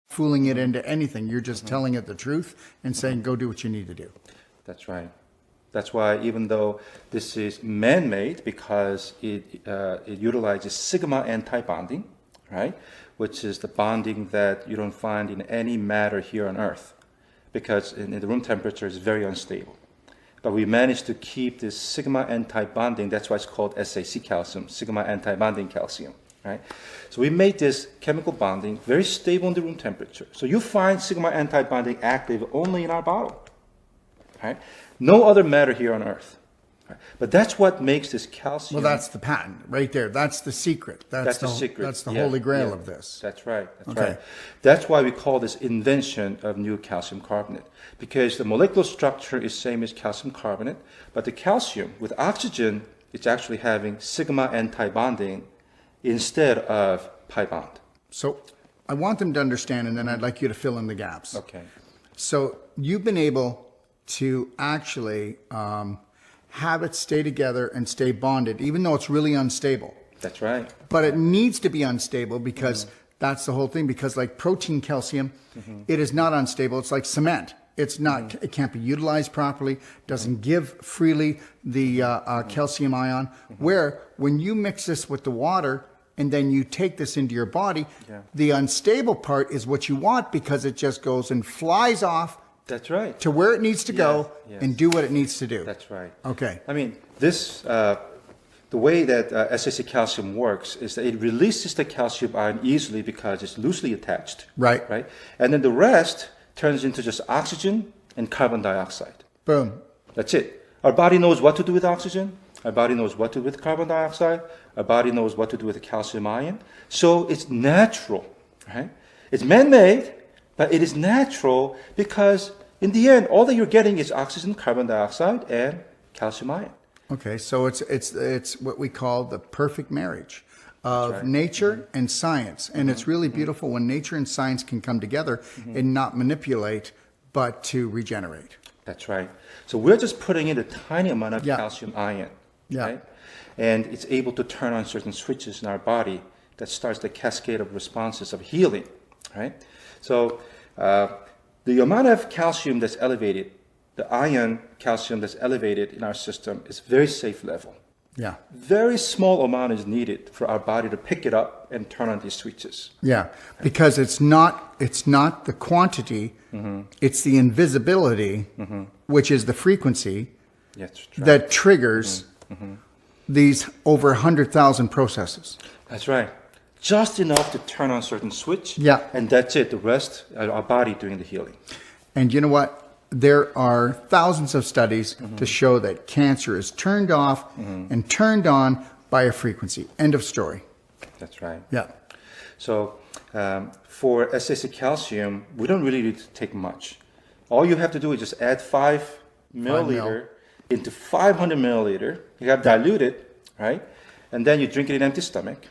fooling it into anything. You're just telling it the truth and saying, go do what you need to do. That's right. That's why even though this is man-made because it utilizes sigma anti-bonding, right? Which is the bonding that you don't find in any matter here on Earth, because in the room temperature it's very unstable. But we managed to keep this sigma anti-bonding. That's why it's called SAC칼슘, sigma anti-bonding calcium. Right? So we made this chemical bonding very stable in the room temperature. So you find sigma anti-bonding active only in our bottle. Right? No other matter here on Earth. Right? But that's what makes this calcium. Well, that's the patent right there. That's the secret. That's the secret. That's the holy grail of this. That's right. That's right. That's why we call this invention of new calcium carbonate. Because the molecular structure is same as calcium carbonate, but the calcium with oxygen is actually having sigma anti-bonding instead of pi bond. So I want them to understand, and then I'd like you to fill in the gaps. Okay. So you've been able to actually have it stay together and stay bonded, even though it's really unstable. That's right. But it needs to be unstable because that's the whole thing. Because like protein calcium, it is not unstable. It's like cement. It's not. It can't be utilized properly. Doesn't give freely the calcium ion. Where when you mix this with the water and then you take this into your body, the unstable part is what you want because it just goes and flies off. That's right. To where it needs to go and do what it needs to do. That's right. Okay. I mean, this the way that SAC칼슘 works is that it releases the calcium ion easily because it's loosely attached. Right. Right. And then the rest turns into just oxygen and carbon dioxide. Boom. That's it. Our body knows what to do with oxygen. Our body knows what to do with carbon dioxide. Our body knows what to do with the calcium ion. So it's natural, right? It's man-made, but it is natural because in the end, all that you're getting is oxygen, carbon dioxide, and calcium ion. Okay, so it's what we call the perfect marriage of nature and science. And it's really beautiful when nature and science can come together and not manipulate, but to regenerate. That's right. So we're just putting in a tiny amount of calcium ion, right? And it's able to turn on certain switches in our body that starts the cascade of responses of healing, right? So the amount of calcium that's elevated, the ion calcium that's elevated in our system is very safe level. Yeah. Very small amount is needed for our body to pick it up and turn on these switches. Yeah, because it's not the quantity, it's the invisibility, which is the frequency that triggers these over 100,000 processes. That's right. Just enough to turn on certain switch. Yeah. And that's it. The rest, our body doing the healing. And you know what? There are thousands of studies to show that cancer is turned off and turned on by a frequency. End of story. That's right. Yeah. So for SAC칼슘, we don't really need to take much. All you have to do is just add 5 milliliter into 500 milliliter. You have diluted, right? And then you drink it in empty stomach.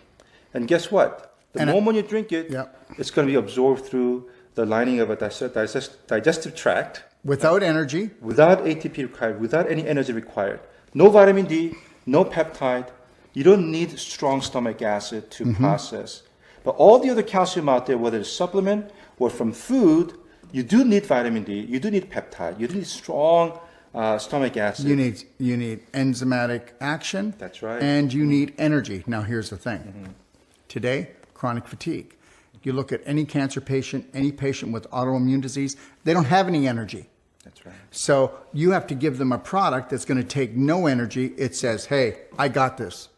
And guess what? The moment you drink it, it's going to be absorbed through the lining of a digestive tract. Without energy. Without ATP required, without any energy required. No vitamin D, no peptide. You don't need strong stomach acid to process. But all the other calcium out there, whether it's supplement or from food, you do need vitamin D, you do need peptide, you do need strong stomach acid. You need enzymatic action. That's right. And you need energy. Now here's the thing. Today, chronic fatigue. You look at any cancer patient, any patient with autoimmune disease, they don't have any energy. That's right. So you have to give them a product that's going to take no energy. It says, hey, I got this.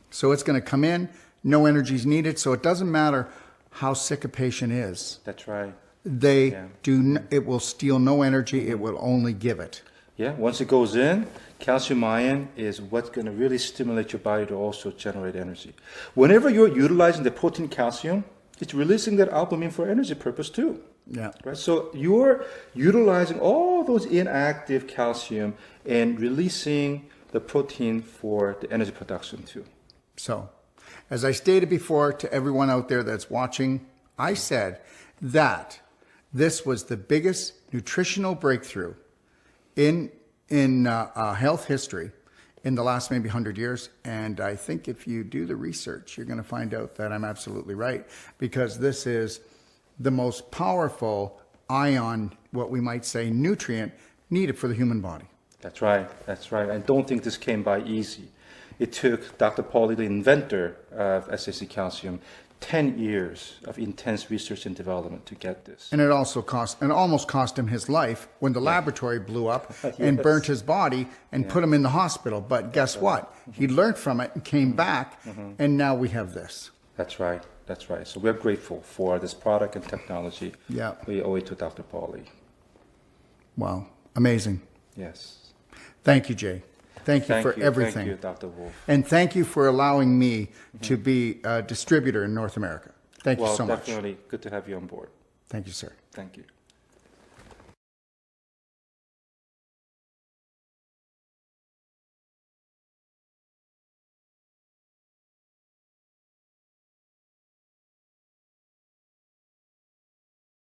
So it's going to come in, no energy is needed. So it doesn't matter how sick a patient is. That's right. It will steal no energy. It will only give it. Yeah, once it goes in, calcium ion is what's going to really stimulate your body to also generate energy. Whenever you're utilizing the protein calcium, it's releasing that albumin for energy purpose too. Yeah. Right. So you're utilizing all those inactive calcium and releasing the protein for the energy production too. So, as I stated before to everyone out there that's watching, I said that this was the biggest nutritional breakthrough in health history in the last maybe 100 years. And I think if you do the research, you're going to find out that I'm absolutely right, because this is the most powerful ion, what we might say, nutrient needed for the human body. That's right. That's right. I don't think this came by easy. It took Dr. Pauly, the inventor of SACkalसूm, 10 years of intense research and development to get this. And it also almost cost him his life when the laboratory blew up and burnt his body and put him in the hospital. But guess what? He learned from it and came back, and now we have this. That's right. That's right. So we're grateful for this product and technology. Yeah. We owe it to Dr. Pauly. Wow. Amazing. Yes. Thank you, Jay. Thank you for everything. Thank you, Dr. Wolf. And thank you for allowing me to be a distributor in North America. Thank you so much. Well, definitely good to have you on board. Thank you, sir. Thank you.